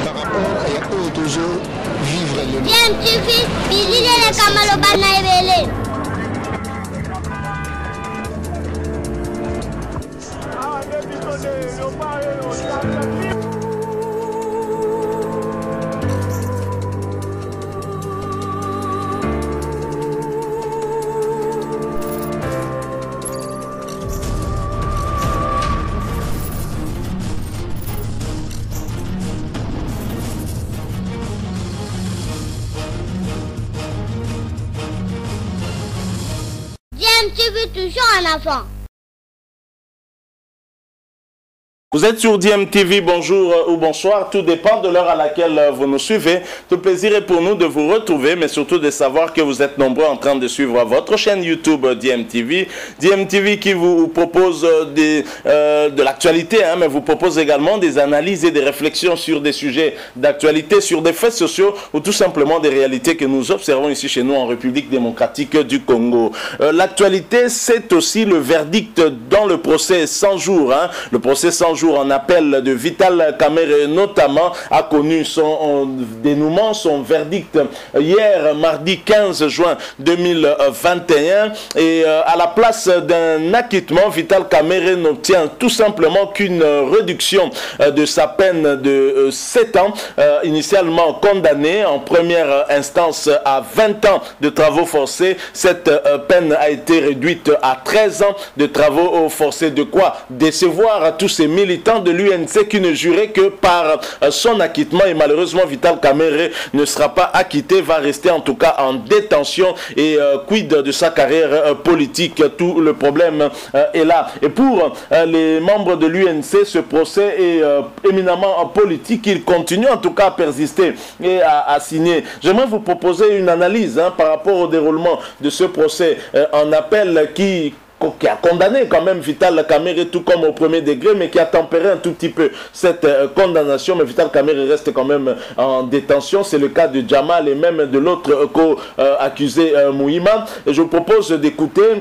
par rapport à eux toujours vivre le Bien, tu fais, Billy le Kamalobana Ebele. Tu veux toujours un enfant. Vous êtes sur DMTV, bonjour ou bonsoir, tout dépend de l'heure à laquelle vous nous suivez. Tout plaisir est pour nous de vous retrouver, mais surtout de savoir que vous êtes nombreux en train de suivre votre chaîne YouTube DMTV. DMTV qui vous propose de l'actualité, mais vous propose également des analyses et des réflexions sur des sujets d'actualité, sur des faits sociaux ou tout simplement des réalités que nous observons ici chez nous en République démocratique du Congo. L'actualité, c'est aussi le verdict dans le procès 100 jours, le procès 100 jours en appel de Vital Kamerhe notamment a connu son dénouement, son verdict hier mardi 15 juin 2021 et à la place d'un acquittement, Vital Kamerhe n'obtient tout simplement qu'une réduction de sa peine de 7 ans, initialement condamné en première instance à 20 ans de travaux forcés. Cette peine a été réduite à 13 ans de travaux forcés, de quoi décevoir à tous ces militants de l'UNC qui ne juraient que par son acquittement, et malheureusement Vital Kamerhe ne sera pas acquitté, va rester en tout cas en détention et quid de sa carrière politique. Tout le problème est là. Et pour les membres de l'UNC, ce procès est éminemment politique. Il continue en tout cas à persister et à signer. J'aimerais vous proposer une analyse par rapport au déroulement de ce procès en appel qui a condamné quand même Vital Kamerhe tout comme au premier degré, mais qui a tempéré un tout petit peu cette condamnation. Mais Vital Kamerhe reste quand même en détention. C'est le cas de Jamal et même de l'autre co-accusé Mouhima. Et je vous propose d'écouter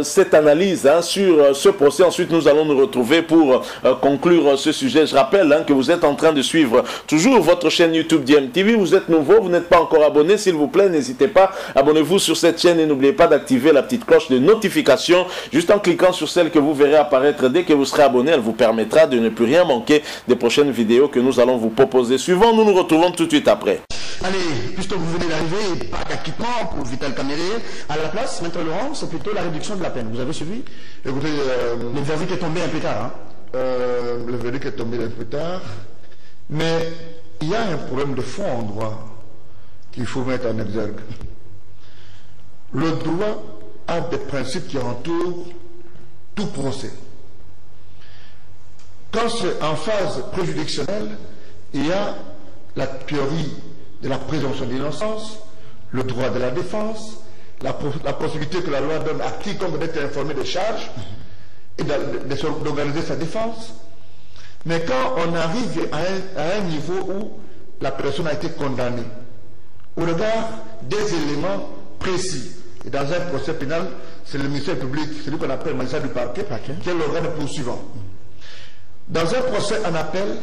cette analyse sur ce procès. Ensuite, nous allons nous retrouver pour conclure ce sujet. Je rappelle que vous êtes en train de suivre toujours votre chaîne YouTube DMTV. Vous êtes nouveau, vous n'êtes pas encore abonné. S'il vous plaît, n'hésitez pas, abonnez-vous sur cette chaîne et n'oubliez pas d'activer la petite cloche de notification. Juste en cliquant sur celle que vous verrez apparaître dès que vous serez abonné, elle vous permettra de ne plus rien manquer des prochaines vidéos que nous allons vous proposer. Suivant, nous nous retrouvons tout de suite après. Allez, puisque vous venez d'arriver, pas d'acquittement pour Vital Kamerhe. À la place, Maître Laurent, c'est plutôt la réduction de la peine. Vous avez suivi? Écoutez, le verdict est tombé un peu tard. Le verdict est tombé un peu tard. Mais il y a un problème de fond en droit qu'il faut mettre en exergue. Le droit a des principes qui entourent tout procès. Quand c'est en phase préjudictionnelle, il y a la théorie de la présomption d'innocence, le droit de la défense, la possibilité que la loi donne à quiconque d'être informé des charges et d'organiser sa défense. Mais quand on arrive à un niveau où la personne a été condamnée, au regard des éléments précis, et dans un procès pénal, c'est le ministère public, celui qu'on appelle le magistrat du parquet, qui est l'organe poursuivant. Dans un procès en appel,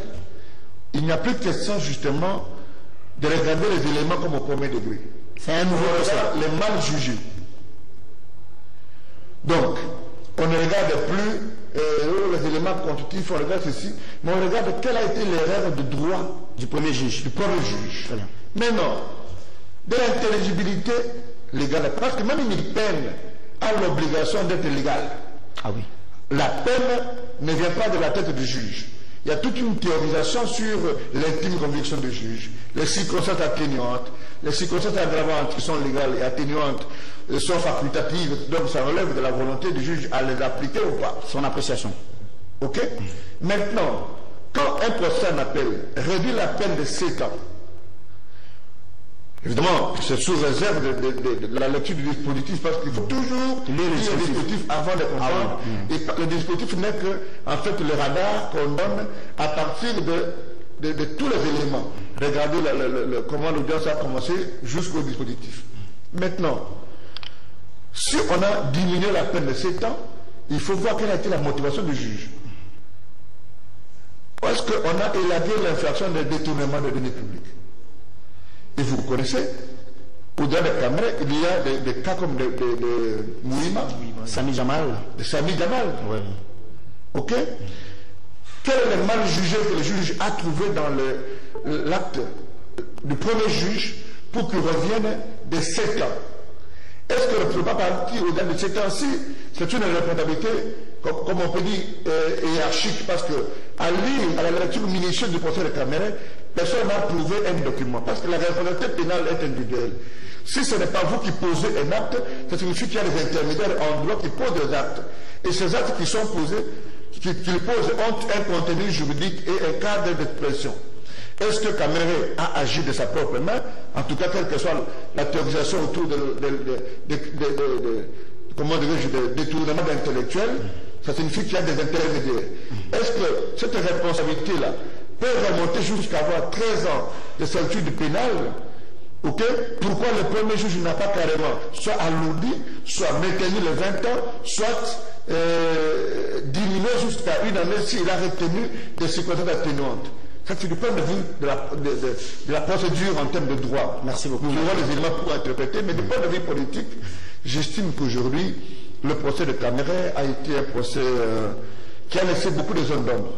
il n'y a plus de question justement de regarder les éléments comme au premier degré. C'est un nouveau procès. Les mal jugés. Donc, on ne regarde plus les éléments constitutifs, on regarde ceci, mais on regarde quelle a été l'erreur de droit du premier juge. Mais non, de l'intelligibilité légale, parce que même une peine a l'obligation d'être légale. Ah oui. La peine ne vient pas de la tête du juge. Il y a toute une théorisation sur l'intime conviction du juge, les circonstances atténuantes, les circonstances aggravantes qui sont légales et atténuantes sont facultatives, donc ça relève de la volonté du juge à les appliquer ou pas. Son appréciation. Ok? Maintenant, quand un procès en appel réduit la peine de 7 ans, évidemment, c'est sous réserve de la lecture du dispositif, parce qu'il faut toujours lire le dispositif avant de comprendre. Et le dispositif n'est que, en fait, le radar qu'on donne à partir de tous les éléments. Regardez comment l'audience a commencé jusqu'au dispositif. Maintenant, si on a diminué la peine de 7 ans, il faut voir quelle a été la motivation du juge. Est-ce lorsqu'on a élagué l'infraction de détournement de deniers publics. Et vous connaissez, au-delà des caméras, il y a des cas comme de Mouima, Sami Jamal. de Sami Jamal. Oui. Ok? Quel est le mal jugé que le juge a trouvé dans l'acte du premier juge pour qu'il revienne de 7 ans? Est-ce que le pas parti au-delà de 7 ans-ci, c'est une responsabilité, comme on peut dire, hiérarchique, parce que à lire, à la lecture minutieuse du procès de Cameroun, personne n'a prouvé un document, parce que la responsabilité pénale est individuelle. Si ce n'est pas vous qui posez un acte, ça signifie qu'il y a des intermédiaires en droit qui posent des actes. Et ces actes qui sont posés, qu'ils posent, ont un contenu juridique et un cadre d'expression. Est-ce que Cameroun a agi de sa propre main? En tout cas, quelle que soit la théorisation autour de détournement d'intellectuels, ça signifie qu'il y a des intermédiaires. Est-ce que cette responsabilité-là peut remonter jusqu'à avoir 13 ans de servitude pénale? Okay? Pourquoi le premier juge n'a pas carrément soit alourdi, soit maintenu les 20 ans, soit diminué jusqu'à 1 année s'il a retenu des circonstances atténuantes? Ça, c'est du point de vue de la procédure en termes de droit. Merci beaucoup. Nous aurons les éléments pour interpréter, mais du point de vue politique, j'estime qu'aujourd'hui, le procès de Cameroun a été un procès qui a laissé beaucoup de zones d'ombre.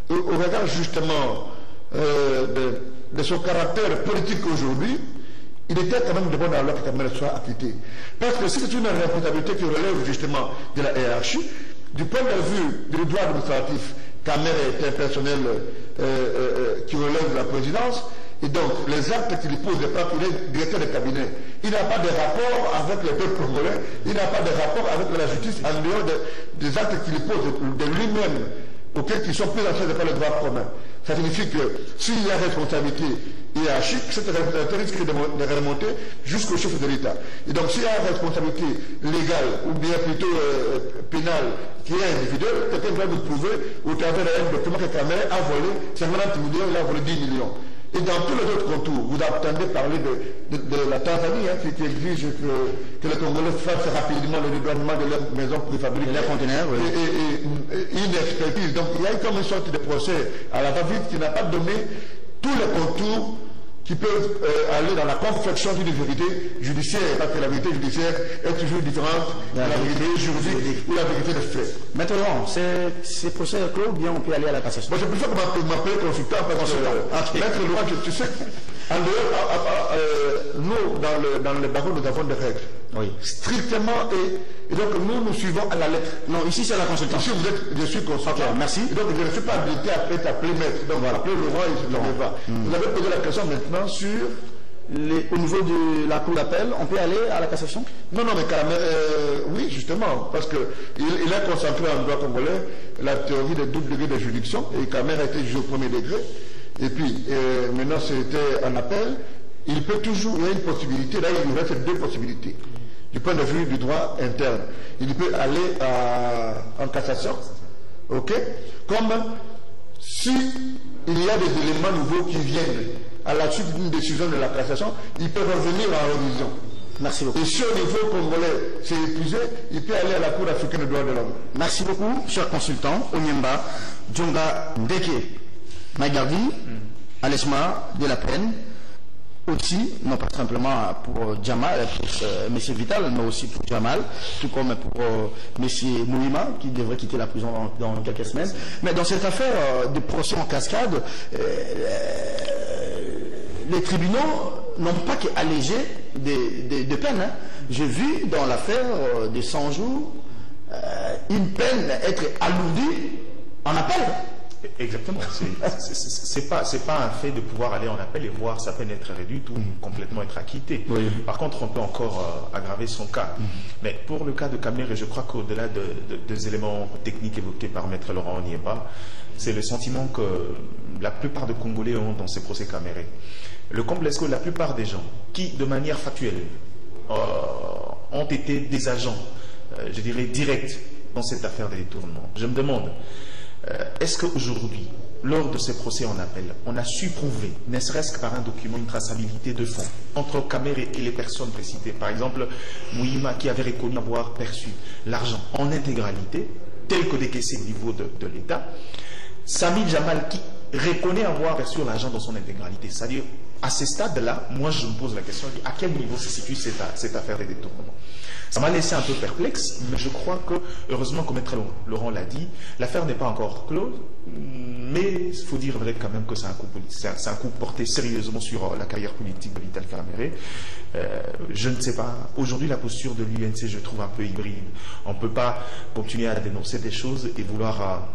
Au regard justement de son caractère politique aujourd'hui, il était quand même de bonne allure que Cameroun soit acquitté. Parce que si c'est une responsabilité qui relève justement de la hiérarchie, du point de vue du droit administratif, Cameroun est un personnel qui relève de la présidence, et donc les actes qu'il pose, il est directeur de cabinet. Il n'a pas de rapport avec le peuple congolais, il n'a pas de rapport avec la justice en dehors des actes qu'il pose de lui-même, auxquels qui sont pris en charge par le droit commun. Ça signifie que s'il y a responsabilité hiérarchique, cette responsabilité risque de remonter jusqu'au chef de l'État. Et donc s'il y a une responsabilité légale ou bien plutôt pénale qui est individuelle, quelqu'un doit vous prouver au travers d'un document que Cameroun a volé 50 millions, il a volé 10 millions. Et dans tous les autres contours, vous entendez parler de la Tanzanie qui exige que les Congolais fassent rapidement le dédouanement de leurs maisons préfabriquées. Les conteneurs, oui. Et une expertise. Donc il y a eu comme une sorte de procès à la va-vite qui n'a pas donné tous les contours qui peuvent aller dans la confection d'une vérité judiciaire, parce que la vérité judiciaire est toujours différente de la vérité juridique ou la vérité des faits. Maintenant, c'est procès clos ou bien on peut aller à la cassation? Moi, je préfère qu'on m'appelle consultant parce que maître loi, tu sais, en dehors, nous, dans le barreau, nous avons des règles. Oui. Strictement, et donc nous suivons à la lettre. Non, ici c'est la consultation. Ici je suis consultant. Okay, merci. Et donc je ne suis pas habilité à appeler maître. Donc voilà, appeler le roi, il ne va. Vous avez posé la question maintenant sur... Au niveau de la cour d'appel, on peut aller à la cassation? Non, mais oui, justement, parce qu'il a concentré en droit congolais la théorie des doubles degrés de juridiction, et Cameroun a été jugé au premier degré, et puis maintenant c'était en appel, il peut toujours, il y a une possibilité, là il reste 2 possibilités, du point de vue du droit interne. Il peut aller en cassation, ok, comme si il y a des éléments nouveaux qui viennent à la suite d'une décision de la cassation, il peut revenir en révision. Merci beaucoup. Et si au niveau congolais c'est épuisé, il peut aller à la Cour africaine des droits de l'homme. Merci beaucoup, cher consultant, Onyemba, Djonga Ndeke, Magardi, allègement de la peine, aussi, non pas simplement pour Jamal, pour M. Vital, mais aussi pour Jamal, tout comme pour M. Mouima, qui devrait quitter la prison dans quelques semaines. Mais dans cette affaire de procès en cascade, les tribunaux n'ont pas qu'allégé de peine. Hein. J'ai vu dans l'affaire de 100 jours une peine être alourdie en appel. Exactement. C'est pas un fait de pouvoir aller en appel et voir sa peine être réduite ou complètement être acquittée. Oui. Par contre, on peut encore aggraver son cas. Mais pour le cas de Cameroun, je crois qu'au-delà des éléments techniques évoqués par Maître Laurent Onyemba, c'est le sentiment que la plupart des Congolais ont dans ces procès Cameroun. Le comble est que la plupart des gens qui, de manière factuelle, ont été des agents, je dirais, directs dans cette affaire de détournement. Je me demande, est-ce qu'aujourd'hui, lors de ces procès en appel, on a su prouver, ne serait-ce que par un document, une traçabilité de fond entre Cameroun et les personnes précitées? Par exemple, Mouima qui avait reconnu avoir perçu l'argent en intégralité, tel que décaissé au niveau de l'État. Sami Jamal qui reconnaît avoir perçu l'argent dans son intégralité. C'est-à-dire, à ce stade-là, moi je me pose la question, à quel niveau se situe cette affaire des détournements? Ça m'a laissé un peu perplexe, mais je crois que, heureusement, comme Maître Laurent l'a dit, l'affaire n'est pas encore close, mais il faut dire vrai quand même que c'est un coup porté sérieusement sur la carrière politique de Vital Kamerhe. Je ne sais pas, aujourd'hui la posture de l'UNC je trouve un peu hybride. On ne peut pas continuer à dénoncer des choses et vouloir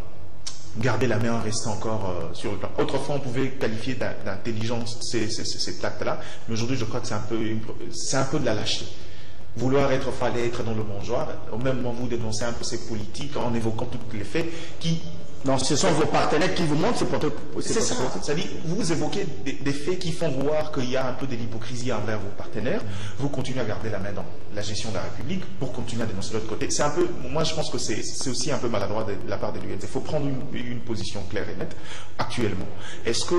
garder la main en restant encore sur le plan. Autrefois, on pouvait qualifier d'intelligence cet acte-là, mais aujourd'hui, je crois que c'est un peu de la lâcheté. Fallait être dans le mangeoire, au même moment vous dénoncez un peu ces politiques en évoquant tous les faits qui... Non, ce sont vos partenaires qui vous montrent, c'est ça. C'est-à-dire, vous évoquez des faits qui font voir qu'il y a un peu de l'hypocrisie envers vos partenaires. Vous continuez à garder la main dans la gestion de la République pour continuer à dénoncer de l'autre côté. C'est un peu, moi je pense que c'est aussi un peu maladroit de la part de l'UNC. Il faut prendre une position claire et nette actuellement. Est-ce que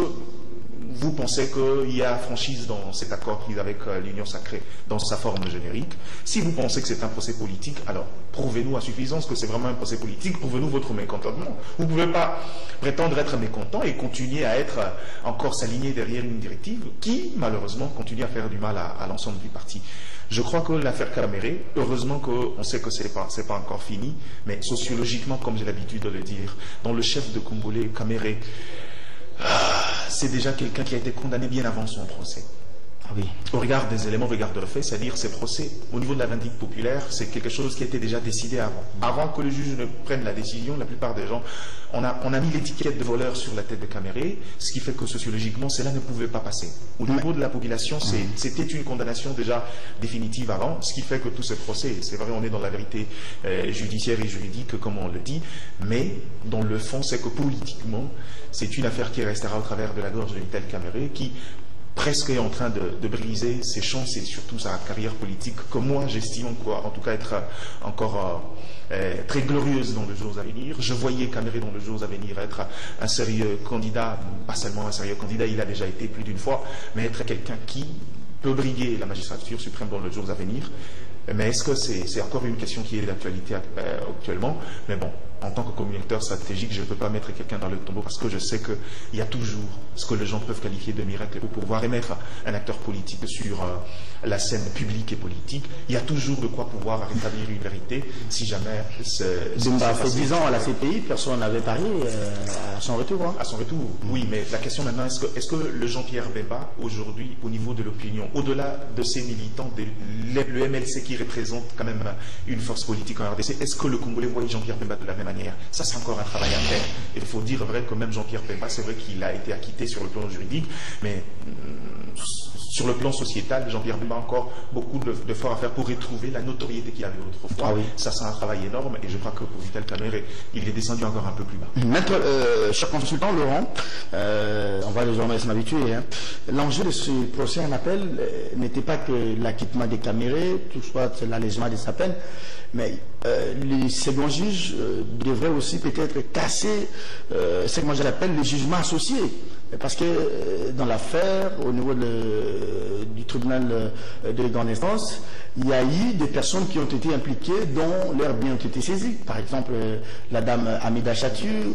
vous pensez qu'il y a franchise dans cet accord pris avec l'Union Sacrée dans sa forme générique? Si vous pensez que c'est un procès politique, alors prouvez-nous à suffisance que c'est vraiment un procès politique, prouvez-nous votre mécontentement. Vous ne pouvez pas prétendre être mécontent et continuer à être encore s'aligner derrière une directive qui, malheureusement, continue à faire du mal à l'ensemble du parti. Je crois que l'affaire Kamerhe, heureusement qu'on sait que ce n'est pas encore fini, mais sociologiquement, comme j'ai l'habitude de le dire, dans le chef de Congolais, Kamerhe, c'est déjà quelqu'un qui a été condamné bien avant son procès. Oui. Au regard des éléments, au regard de le fait, c'est-à-dire ces procès, au niveau de la vindicte populaire, c'est quelque chose qui a été déjà décidé avant. Avant que le juge ne prenne la décision, la plupart des gens, on a mis l'étiquette de voleur sur la tête de Kamerhe, ce qui fait que sociologiquement, cela ne pouvait pas passer. Au niveau de la population, c'était une condamnation déjà définitive avant, ce qui fait que tous ces procès, c'est vrai, on est dans la vérité judiciaire et juridique, comme on le dit, mais dans le fond, c'est que politiquement, c'est une affaire qui restera au travers de la gorge de Vital Kamerhe, qui presque est en train de briser ses chances et surtout sa carrière politique, que moi j'estime en tout cas être encore très glorieuse dans les jours à venir. Je voyais Kamerhe dans les jours à venir être un sérieux candidat, pas seulement un sérieux candidat, il a déjà été plus d'une fois, mais être quelqu'un qui peut briguer la magistrature suprême dans les jours à venir. Mais est-ce que c'est encore une question qui est d'actualité actuellement? Mais bon, en tant que communicateur stratégique, je ne peux pas mettre quelqu'un dans le tombeau parce que je sais qu'il y a toujours ce que les gens peuvent qualifier de miracle pour pouvoir émettre un acteur politique sur la scène publique et politique. Il y a toujours de quoi pouvoir rétablir une vérité si jamais... Bemba fait 10 ans à la CPI, personne n'avait parié à son retour. Hein. À son retour, oui, mais la question maintenant, est-ce que le Jean-Pierre Bemba, aujourd'hui, au niveau de l'opinion, au-delà de ses militants, le MLC qui représente quand même une force politique en RDC, est-ce que le Congolais voit Jean-Pierre Bemba de la même manière? Ça, c'est encore un travail à faire. Il faut dire vrai que même Jean-Pierre Bemba, c'est vrai qu'il a été acquitté sur le plan juridique, mais sur le plan sociétal, Jean-Pierre Bemba a encore beaucoup d'efforts à faire pour retrouver la notoriété qu'il avait autrefois. Ah oui. Ça, c'est un travail énorme et je crois que pour Vital Kamerhe, il est descendu encore un peu plus bas. Maître, cher consultant Laurent, on va désormais s'en habituer. Hein. L'enjeu de ce procès en appel n'était pas que l'acquittement des Kamerhe, tout soit l'allègement de sa peine, mais les seconds juges devraient aussi peut-être casser ce que moi j'appelle le jugement associé. Parce que dans l'affaire, au niveau du tribunal de grande instance, il y a eu des personnes qui ont été impliquées dont leurs biens ont été saisis. Par exemple, la dame Amida Chatur,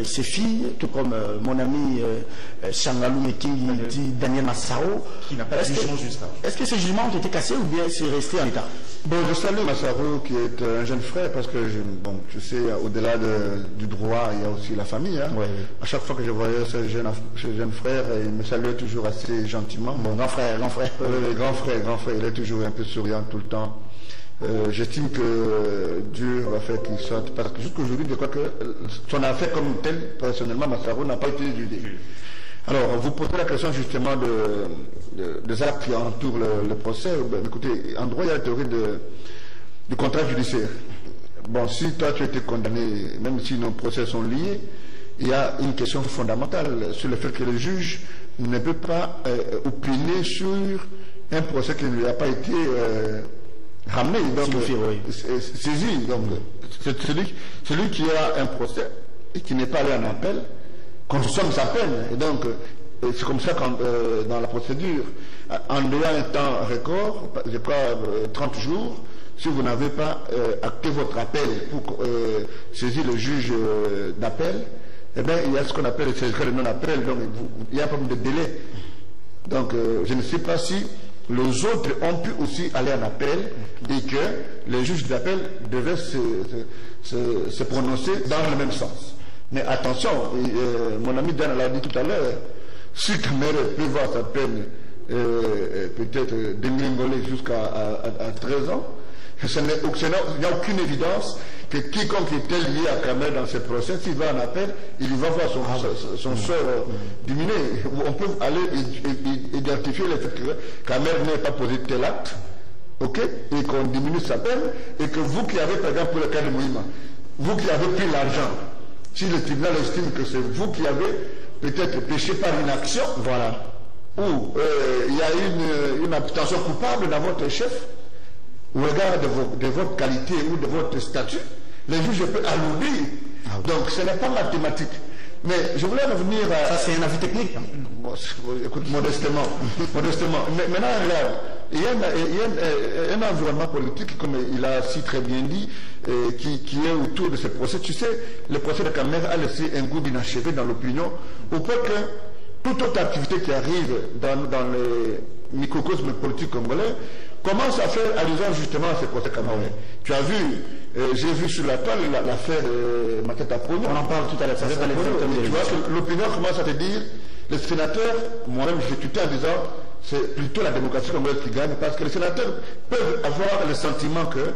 ses filles, tout comme mon ami Changalou Meking, Daniel Massaro. Qui n'a pas de jugement juste avant. Est-ce que ces jugements ont été cassés ou bien c'est resté en état? Bon, je salue Massaro qui est un jeune frère parce que je sais, au-delà du droit, il y a aussi la famille. Hein. Ouais. À chaque fois que je voyais ce jeune frère, il me saluait toujours assez gentiment. Bon, grand frère. Grand frère, il est toujours un peu souriant tout le temps. J'estime que Dieu va faire qu'il sorte parce que jusqu'aujourd'hui, je crois que son affaire comme tel, personnellement, Massaro n'a pas été jugé. Alors, vous posez la question justement des actes qui entourent le procès. Ben, écoutez, en droit, il y a la théorie du contrat judiciaire. Bon, si toi tu as été condamné, même si nos procès sont liés, il y a une question fondamentale sur le fait que le juge ne peut pas opiner sur un procès qui ne lui a pas été ramené, donc saisi. Donc, celui qui a un procès et qui n'est pas allé en appel, consomme sa peine. Et donc, c'est comme ça que dans la procédure, en ayant un temps record, je crois 30 jours, si vous n'avez pas acté votre appel pour saisir le juge d'appel, eh bien, il y a ce qu'on appelle le secret de non-appel, donc il y a un problème de délai. Donc, je ne sais pas si les autres ont pu aussi aller en appel et que les juges d'appel devaient se prononcer dans le même sens. Mais attention, mon ami Dan l'a dit tout à l'heure, si Kamere peut voir sa peine peut-être dégringoler jusqu'à 13 ans, il n'y a aucune évidence que quiconque était lié à Kamere dans ce procès, s'il va en appel, il va voir son sort diminuer. On peut aller identifier le fait que Kamere n'ait pas posé tel acte, ok, et qu'on diminue sa peine, et que vous qui avez, par exemple, pour le cas de Moïma, vous qui avez pris l'argent, si le tribunal estime que c'est vous qui avez peut-être péché par inaction, voilà, ou il y a une abstention coupable dans votre chef, au regard de votre qualité ou de votre statut, les juges peuvent alourdir. Donc ce n'est pas mathématique. Mais je voulais revenir à... Ça, c'est un avis technique. Écoute, modestement. Mais maintenant, regarde, il y a un environnement politique, comme il a si très bien dit, qui est autour de ce procès. Tu sais, le procès de Kamere a laissé un goût d'inachevé dans l'opinion, au point que toute autre activité qui arrive dans les microcosmes politiques congolais commence à faire allusion justement à ce procès camerounais. Tu as vu, j'ai vu sur la toile l'affaire Maketa Pogno. On en parle tout à l'heure. Tu vois que l'opinion commence à te dire, les sénateurs, moi-même j'ai tuté en disant, c'est plutôt la démocratie congolaise qui gagne, parce que les sénateurs peuvent avoir le sentiment que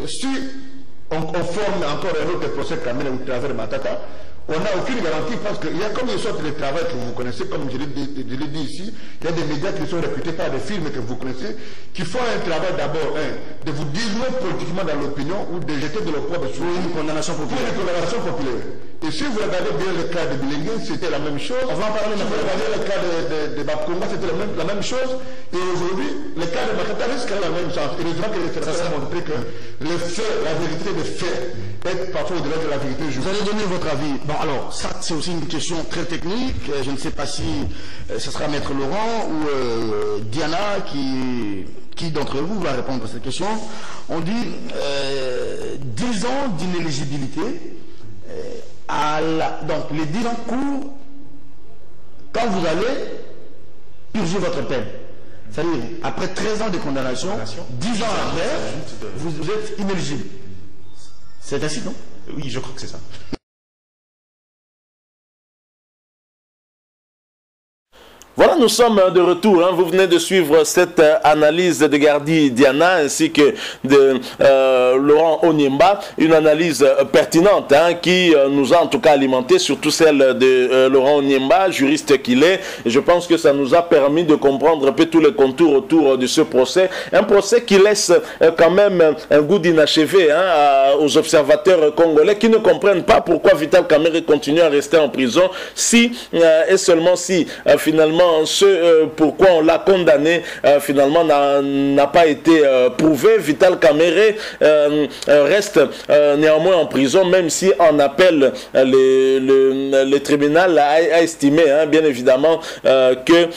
si on forme encore un autre procès Kamere au travers de Matata, on n'a aucune garantie parce qu'il y a comme une sorte de travail que vous connaissez, comme je l'ai dit ici, il y a des médias qui sont réputés par des films que vous connaissez, qui font un travail d'abord, de vous diluer politiquement dans l'opinion ou de jeter de l'opprobre sur une condamnation populaire. Et si vous regardez bien le cas de Bilingue, c'était la même chose. On va en parler, si vous regardez le cas de Bakonga, c'était la même chose. Et aujourd'hui, le cas de Makata risque la même chose. Heureusement que les sénateurs ont montré que les faits, la vérité des faits, est parfois au-delà de la vérité. Vous allez donner votre avis. Bon, alors, ça, c'est aussi une question très technique. Je ne sais pas si ce sera Maître Laurent ou Diana qui d'entre vous va répondre à cette question. On dit 10 ans d'inéligibilité. Donc, les 10 ans courent quand vous allez purger votre peine. C'est-à-dire, après 13 ans de condamnation, 10 ans après, vous êtes inéligible. C'est ainsi, non? Oui, je crois que c'est ça. Voilà, nous sommes de retour. Vous venez de suivre cette analyse de Gardi Diana ainsi que de Laurent Onyemba. Une analyse pertinente qui nous a en tout cas alimenté, surtout celle de Laurent Onyemba, juriste qu'il est. Et je pense que ça nous a permis de comprendre un peu tous les contours autour de ce procès. Un procès qui laisse quand même un goût d'inachevé aux observateurs congolais qui ne comprennent pas pourquoi Vital Kamere continue à rester en prison si et seulement si finalement ce pourquoi on l'a condamné finalement n'a pas été prouvé. Vital Kamere reste néanmoins en prison, même si en appel le tribunal a estimé bien évidemment que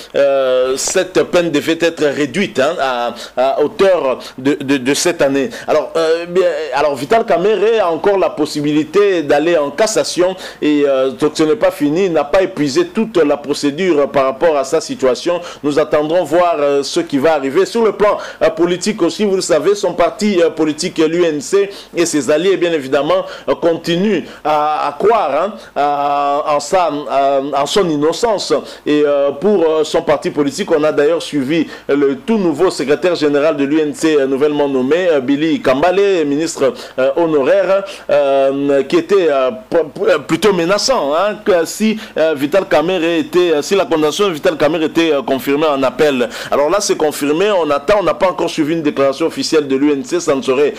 cette peine devait être réduite à hauteur de cette année. Alors Vital Kamere a encore la possibilité d'aller en cassation et donc ce n'est pas fini, il n'a pas épuisé toute la procédure par rapport à sa situation. Nous attendrons voir ce qui va arriver. Sur le plan politique aussi, vous le savez, son parti politique, l'UNC et ses alliés, bien évidemment, continuent à croire en son innocence. Et pour son parti politique, on a d'ailleurs suivi le tout nouveau secrétaire général de l'UNC nouvellement nommé, Billy Kambale, ministre honoraire, qui était plutôt menaçant, que si Vital Kamere était, si la condamnation de Vital Kamere était confirmée en appel. Alors là, c'est confirmé, on attend, on n'a pas encore suivi une déclaration officielle de l'UNC, ça ne saurait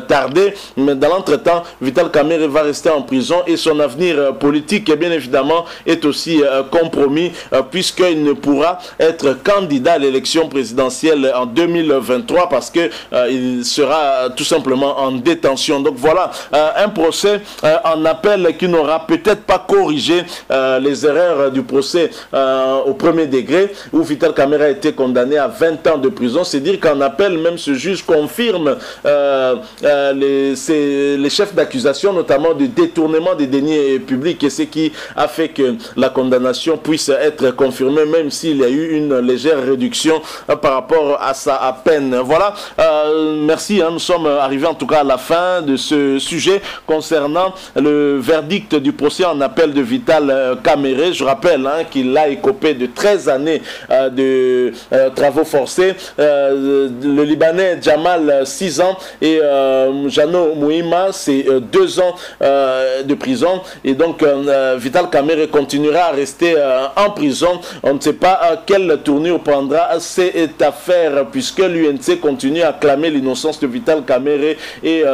tarder, mais dans l'entretemps, Vital Kamere va rester en prison et son avenir politique, bien évidemment, est aussi compromis, puisqu'il ne pourra être candidat à l'élection présidentielle en 2023 parce qu'il sera tout simplement en détention. Donc voilà, un procès en appel qui n'aura peut-être pas corrigé les erreurs du procès auprès premier degré, où Vital Kamerhe a été condamné à 20 ans de prison. C'est dire qu'en appel, même ce juge confirme les chefs d'accusation, notamment du détournement des deniers publics, et ce qui a fait que la condamnation puisse être confirmée, même s'il y a eu une légère réduction par rapport à sa peine. Voilà, merci, nous sommes arrivés en tout cas à la fin de ce sujet concernant le verdict du procès en appel de Vital Kamerhe. Je rappelle qu'il a écopé de 13 années de travaux forcés. Le Libanais Jamal, 6 ans, et Jano Mouima, c'est 2 ans de prison. Et donc Vital Kamerhe continuera à rester en prison. On ne sait pas quelle tournure prendra cette affaire, puisque l'UNC continue à clamer l'innocence de Vital Kamerhe et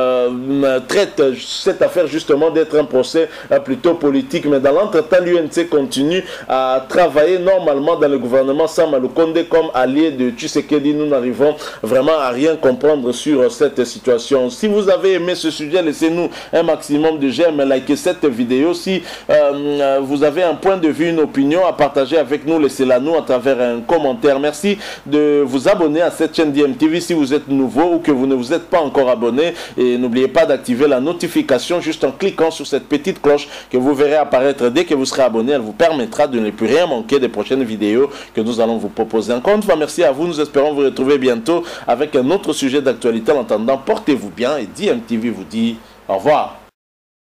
traite cette affaire justement d'être un procès plutôt politique. Mais dans l'entretemps, l'UNC continue à travailler normalement dans le gouvernement Sama Lukonde comme allié de Tshisekedi. Nous n'arrivons vraiment à rien comprendre sur cette situation. Si vous avez aimé ce sujet, laissez-nous un maximum de j'aime, likez cette vidéo. Si vous avez un point de vue, une opinion à partager avec nous, laissez-la nous à travers un commentaire. Merci de vous abonner à cette chaîne DMTV si vous êtes nouveau ou que vous ne vous êtes pas encore abonné, et n'oubliez pas d'activer la notification juste en cliquant sur cette petite cloche que vous verrez apparaître dès que vous serez abonné. Elle vous permettra de ne plus rien manquer des prochaines vidéos que nous allons vous proposer. Encore une fois, merci à vous. Nous espérons vous retrouver bientôt avec un autre sujet d'actualité. En attendant, portez-vous bien et DMTV vous dit au revoir.